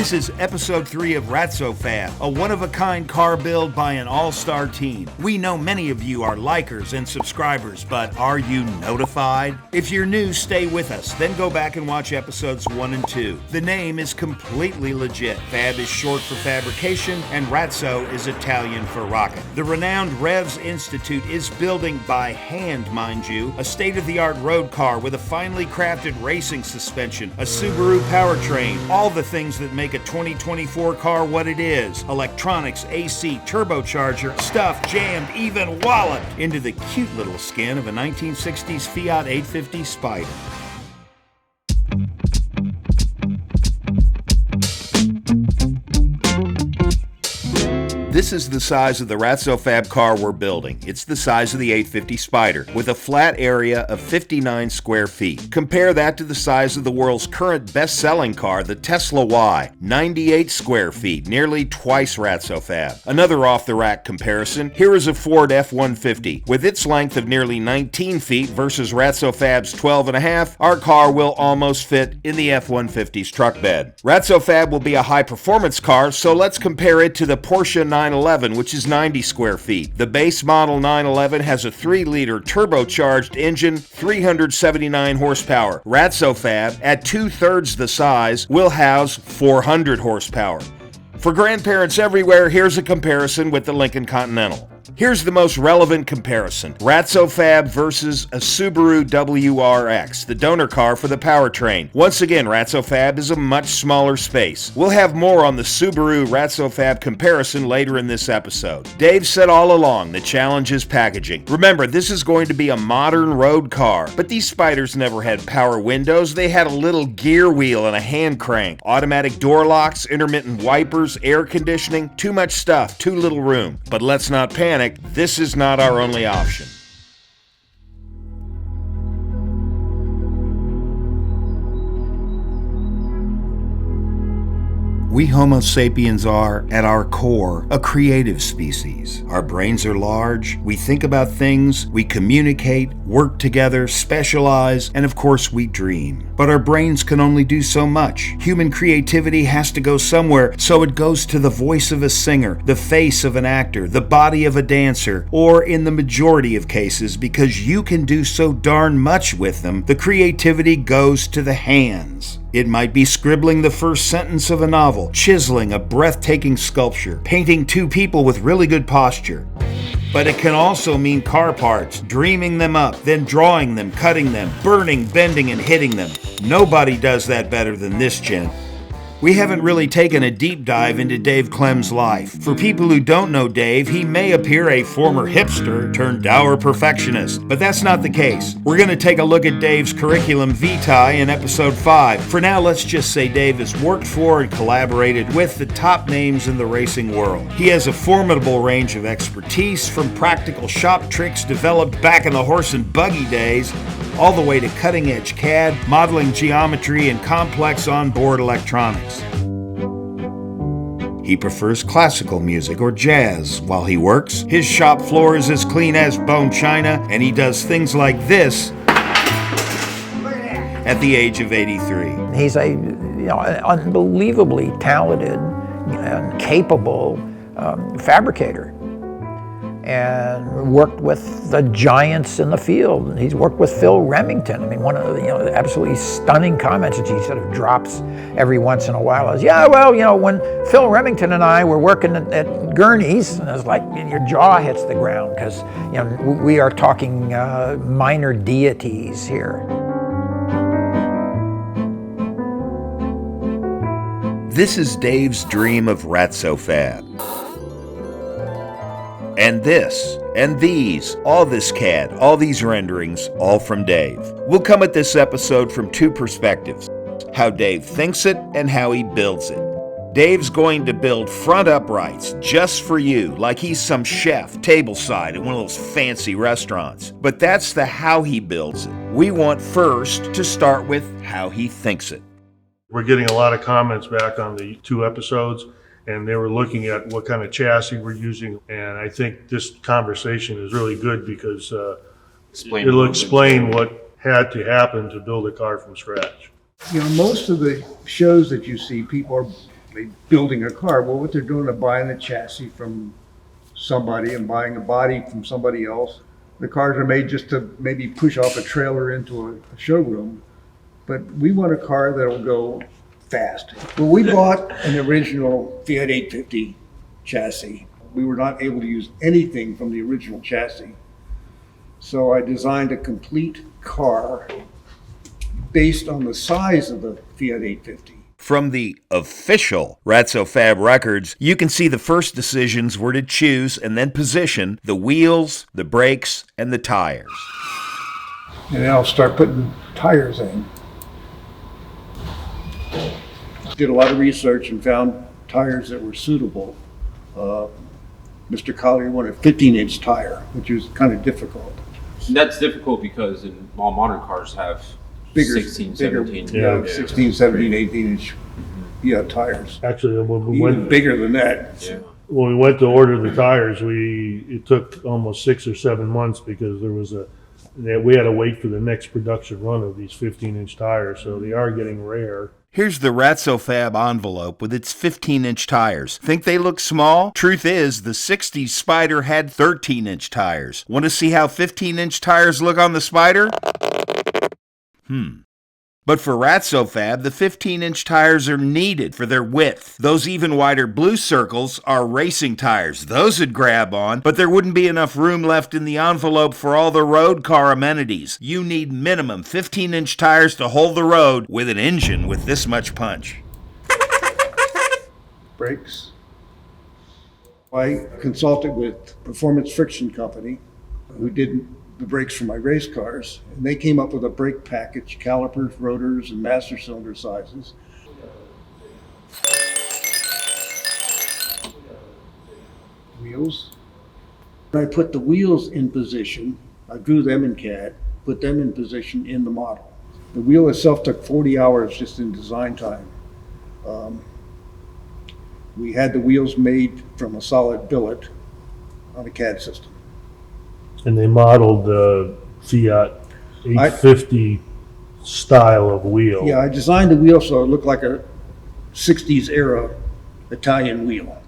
This is episode 3 of RazzoFab, a one-of-a-kind car build by an all-star team. We know many of you are likers and subscribers, but are you notified? If you're new, stay with us, then go back and watch episodes 1 and 2. The name is completely legit. Fab is short for fabrication, and Razzo is Italian for rocket. The renowned Revs Institute is building, by hand mind you, a state-of-the-art road car with a finely crafted racing suspension, a Subaru powertrain, all the things that make a 2024 car what it is. Electronics, AC, turbocharger, stuff jammed, even walloped into the cute little skin of a 1960s Fiat 850 Spider. This is the size of the RazzoFab car we're building. It's the size of the 850 Spider, with a flat area of 59 square feet. Compare that to the size of the world's current best-selling car, the Tesla Y, 98 square feet, nearly twice RazzoFab. Another off-the-rack comparison, here is a Ford F-150. With its length of nearly 19 feet versus RazzoFab's 12.5, our car will almost fit in the F-150's truck bed. RazzoFab will be a high-performance car, so let's compare it to the Porsche 911, which is 90 square feet. The base model 911 has a 3-liter turbocharged engine, 379 horsepower. RazzoFab, at 2/3 the size, will house 400 horsepower. For grandparents everywhere, here's a comparison with the Lincoln Continental. Here's the most relevant comparison. RazzoFab versus a Subaru WRX, the donor car for the powertrain. Once again, RazzoFab is a much smaller space. We'll have more on the Subaru RazzoFab comparison later in this episode. Dave said all along, the challenge is packaging. Remember, this is going to be a modern road car, but these Spiders never had power windows. They had a little gear wheel and a hand crank, automatic door locks, intermittent wipers, air conditioning, too much stuff, too little room. But let's not panic. This is not our only option. We Homo sapiens are, at our core, a creative species. Our brains are large, we think about things, we communicate, work together, specialize, and of course we dream. But our brains can only do so much. Human creativity has to go somewhere, so it goes to the voice of a singer, the face of an actor, the body of a dancer, or in the majority of cases, because you can do so darn much with them, the creativity goes to the hands. It might be scribbling the first sentence of a novel, chiseling a breathtaking sculpture, painting 2 people with really good posture. But it can also mean car parts, dreaming them up, then drawing them, cutting them, burning, bending, and hitting them. Nobody does that better than this gent. We haven't really taken a deep dive into Dave Klym's life. For people who don't know Dave, he may appear a former hipster turned dour perfectionist, but that's not the case. We're going to take a look at Dave's curriculum vitae in episode 5. For now, let's just say Dave has worked for and collaborated with the top names in the racing world. He has a formidable range of expertise, from practical shop tricks developed back in the horse and buggy days, all the way to cutting-edge CAD, modeling geometry, and complex onboard electronics. He prefers classical music or jazz while he works. His shop floor is as clean as bone china, and he does things like this at the age of 83. He's an unbelievably talented and capable fabricator, and worked with the giants in the field. He's worked with Phil Remington. I mean, one of the absolutely stunning comments that he sort of drops every once in a while is, yeah, well, when Phil Remington and I were working at Gurney's, and it's like your jaw hits the ground, because we are talking minor deities here. This is Dave's dream of RazzoFab. And this, and these, all this CAD, all these renderings, all from Dave. We'll come at this episode from 2 perspectives: how Dave thinks it and how he builds it. Dave's going to build front uprights just for you, like he's some chef tableside at one of those fancy restaurants. But that's the how he builds it. We want first to start with how he thinks it. We're getting a lot of comments back on the 2 episodes, and they were looking at what kind of chassis we're using. And I think this conversation is really good because it'll explain what had to happen to build a car from scratch. Most of the shows that you see, people are basically building a car. Well, what they're doing is buying a chassis from somebody and buying a body from somebody else. The cars are made just to maybe push off a trailer into a showroom, but we want a car that'll go fast. Well, we bought an original Fiat 850 chassis. We were not able to use anything from the original chassis. So I designed a complete car based on the size of the Fiat 850. From the official RazzoFab records, you can see the first decisions were to choose and then position the wheels, the brakes, and the tires. And then I'll start putting tires in. Did a lot of research and found tires that were suitable. Mr. Collier wanted a 15-inch tire, which was kind of difficult. And that's difficult because all modern cars have Bigger, 16, 17. Yeah. 16, 17, 18-inch tires. Actually, when we Even went, bigger than that. Yeah. when we went to order the tires, it took almost 6 or 7 months because we had to wait for the next production run of these 15-inch tires, so they are getting rare. Here's the RazzoFab envelope with its 15-inch tires. Think they look small? Truth is, the 60s Spider had 13-inch tires. Want to see how 15-inch tires look on the Spider? But for RazzoFab, the 15-inch tires are needed for their width. Those even wider blue circles are racing tires. Those would grab on, but there wouldn't be enough room left in the envelope for all the road car amenities. You need minimum 15-inch tires to hold the road with an engine with this much punch. Brakes. I consulted with Performance Friction Company, who did the brakes for my race cars, and they came up with a brake package, calipers, rotors, and master cylinder sizes. Wheels. When I put the wheels in position, I drew them in CAD, put them in position in the model. The wheel itself took 40 hours just in design time. We had the wheels made from a solid billet on a CAD system. And they modeled the Fiat 850 style of wheel. Yeah, I designed the wheel so it looked like a 60s era Italian wheel.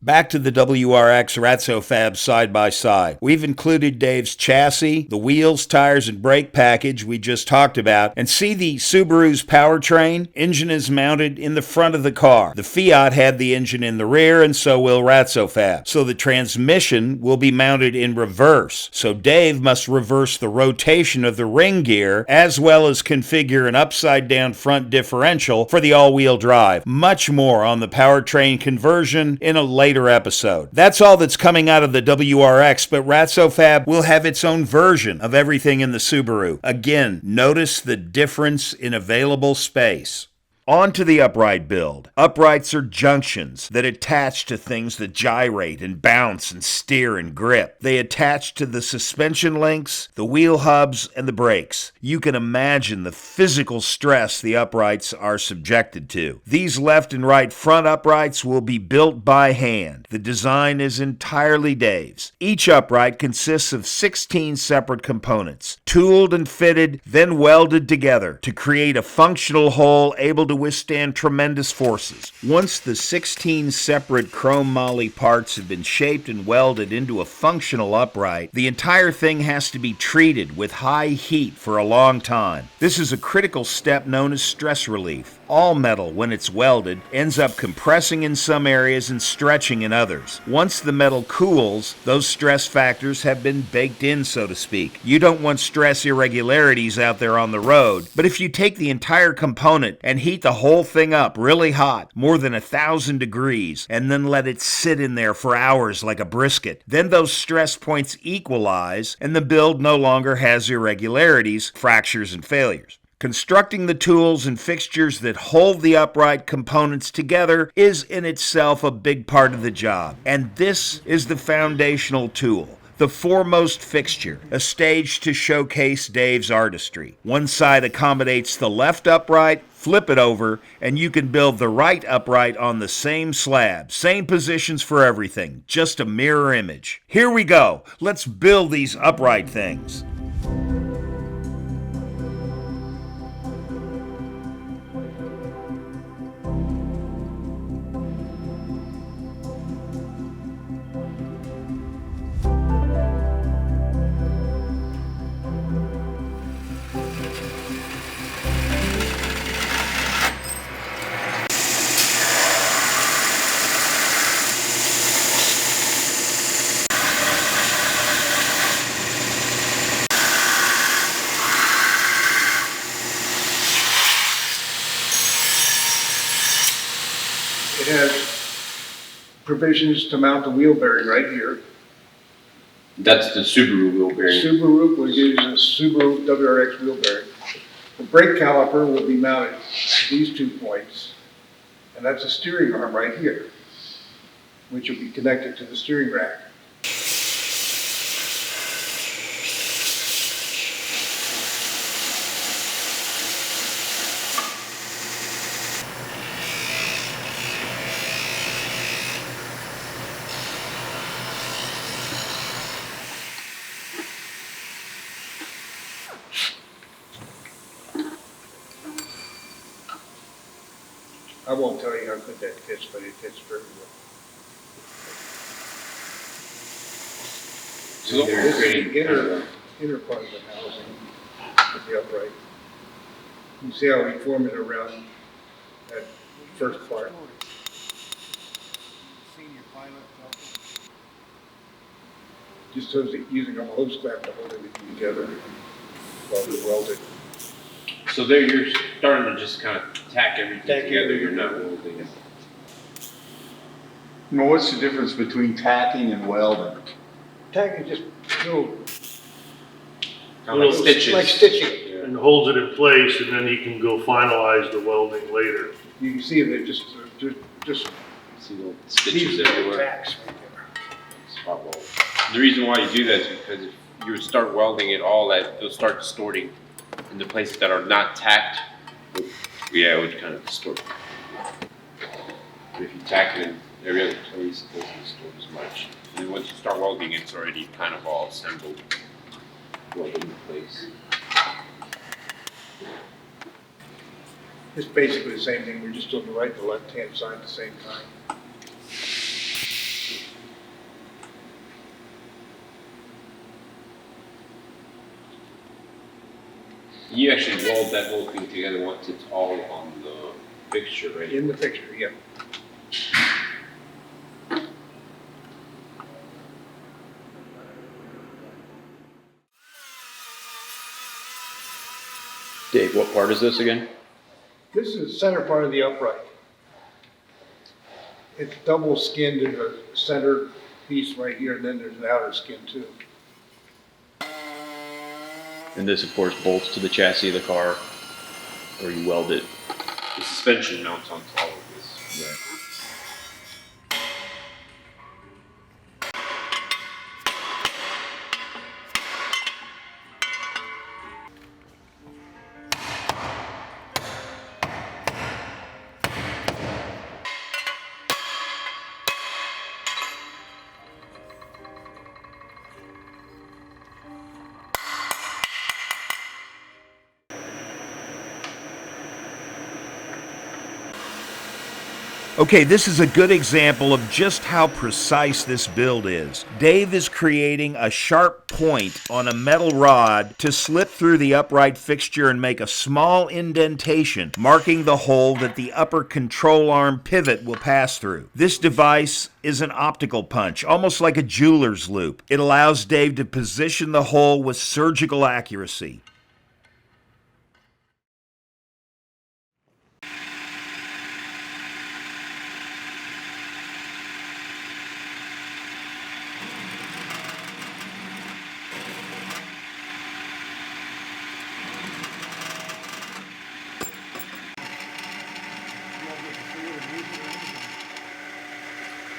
Back to the WRX RazzoFab side by side. We've included Dave's chassis, the wheels, tires, and brake package we just talked about, and see the Subaru's powertrain? Engine is mounted in the front of the car. The Fiat had the engine in the rear, and so will RazzoFab. So the transmission will be mounted in reverse. So Dave must reverse the rotation of the ring gear, as well as configure an upside-down front differential for the all-wheel drive. Much more on the powertrain conversion in a later episode. That's all that's coming out of the WRX, but RazzoFab will have its own version of everything in the Subaru. Again, notice the difference in available space. On to the upright build. Uprights are junctions that attach to things that gyrate and bounce and steer and grip. They attach to the suspension links, the wheel hubs, and the brakes. You can imagine the physical stress the uprights are subjected to. These left and right front uprights will be built by hand. The design is entirely Dave's. Each upright consists of 16 separate components, tooled and fitted, then welded together to create a functional whole able to withstand tremendous forces. Once the 16 separate chrome moly parts have been shaped and welded into a functional upright, the entire thing has to be treated with high heat for a long time. This is a critical step known as stress relief. All metal, when it's welded, ends up compressing in some areas and stretching in others. Once the metal cools, those stress factors have been baked in, so to speak. You don't want stress irregularities out there on the road, but if you take the entire component and heat the whole thing up really hot, more than 1,000 degrees, and then let it sit in there for hours like a brisket, then those stress points equalize and the build no longer has irregularities, fractures, and failures. Constructing the tools and fixtures that hold the upright components together is in itself a big part of the job. And this is the foundational tool, the foremost fixture, a stage to showcase Dave's artistry. One side accommodates the left upright, flip it over, and you can build the right upright on the same slab. Same positions for everything, just a mirror image. Here we go. Let's build these upright things. has provisions to mount the wheel bearing right here. That's the Subaru wheel bearing. Subaru will use a Subaru WRX wheel bearing. The brake caliper will be mounted at these 2 points, and that's a steering arm right here, which will be connected to the steering rack. I won't tell you how good that fits, but it fits very well. So This we're is the inner part of the housing of the upright. You see how we form it around that first part? Just so that using a hose clamp to hold everything together while we weld it. So there you're starting to just kind of tack everything Tack together. everything. You're not welding it. Now, what's the difference between tacking and welding? Tack is just little Kind of like stitches. like stitching. And holds it in place, and then he can go finalize the welding later. You can see they're just See little stitches these everywhere. tacks right there. Spot weld. The reason why you do that is because if you would start welding it all, that it'll start distorting in the places that are not tacked. Yeah, it would kind of distort. But if you tack it in every other place, it doesn't distort as much. And then once you start welding, it's already kind of all assembled, welded in place. It's basically the same thing, we're just doing the right and the left-hand side at the same time. You actually weld that whole thing together once it's all on the fixture, right? In the picture, yeah. Dave, what part is this again? This is the center part of the upright. It's double skinned in the center piece right here, and then there's an outer skin too. And this, of course, bolts to the chassis of the car, or you weld it. The suspension mounts onto all of this. Right. Okay, this is a good example of just how precise this build is. Dave is creating a sharp point on a metal rod to slip through the upright fixture and make a small indentation, marking the hole that the upper control arm pivot will pass through. This device is an optical punch, almost like a jeweler's loop. It allows Dave to position the hole with surgical accuracy.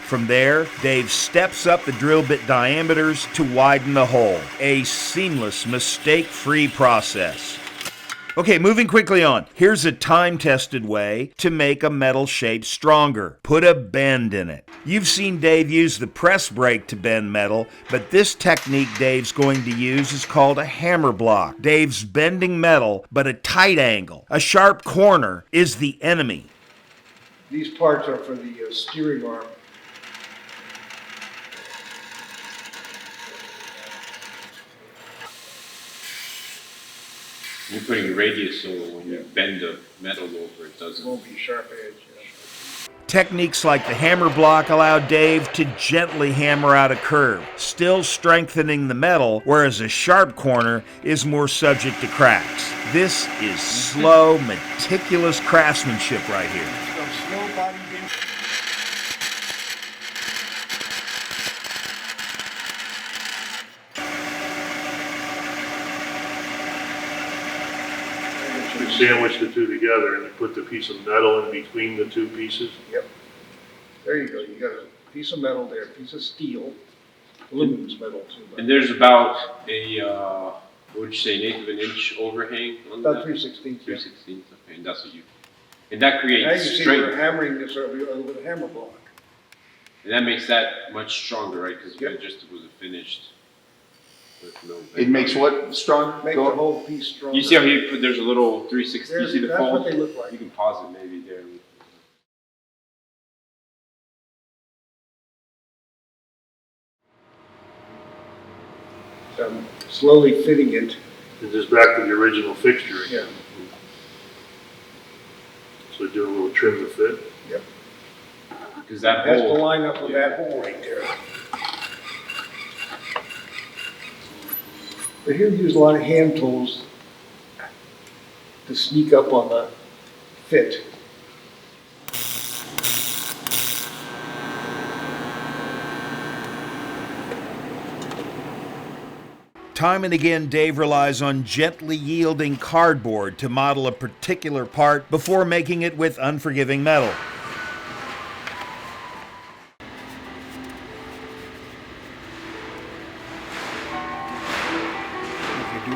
From there, Dave steps up the drill bit diameters to widen the hole. A seamless, mistake-free process. Okay, moving quickly on. Here's a time-tested way to make a metal shape stronger. Put a bend in it. You've seen Dave use the press brake to bend metal, but this technique Dave's going to use is called a hammer block. Dave's bending metal, but a tight angle. A sharp corner is the enemy. These parts are for the steering arm. You're putting a radius so when you bend the metal over, it It doesn't. won't be sharp edge. Yeah. Techniques like the hammer block allow Dave to gently hammer out a curve, still strengthening the metal, whereas a sharp corner is more subject to cracks. This is slow, meticulous craftsmanship right here. So slow body bend. sandwich the two together and you put the piece of metal in between the two pieces. Yep. There you go. You got a piece of metal there, a piece of steel, aluminum's metal too. And there's about a, what would you say, an eighth of an inch overhang on About that? 3/16. 3/16, okay, and that's what you, and that Now you creates see strength. we're hammering this over with a hammer block. And that makes that much stronger, right? Because Yep. it just was finished with no. It makes what strong? Make Go the on. whole piece stronger. You see how he put, there's a little 3/16, you see the That's fold? what they look like. You can pause it maybe there. So I'm slowly fitting it. And just back to the original fixture again. Yeah. So do a little trim to fit. Yep. Because that It has to hole, line up with that hole right there. But here we use a lot of hand tools to sneak up on the fit. Time and again, Dave relies on gently yielding cardboard to model a particular part before making it with unforgiving metal.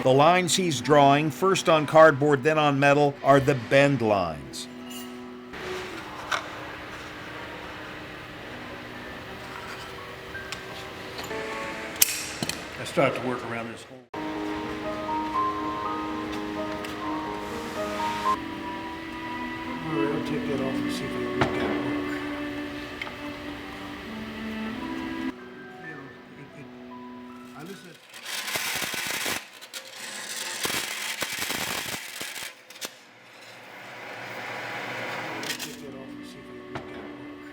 The lines he's drawing, first on cardboard, then on metal, are the bend lines. I start to work around this hole. All right, I'll take that off and see if we can make that work. I listen. Take that off and see if we can make that work.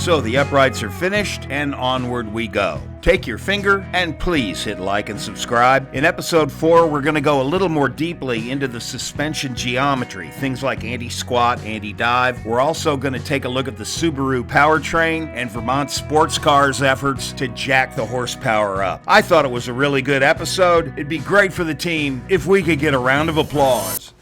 So the uprights are finished, and onward we go. Take your finger and please hit like and subscribe. In episode 4, we're going to go a little more deeply into the suspension geometry, things like anti-squat, anti-dive. We're also going to take a look at the Subaru powertrain and Vermont Sports Cars' efforts to jack the horsepower up. I thought it was a really good episode. It'd be great for the team if we could get a round of applause.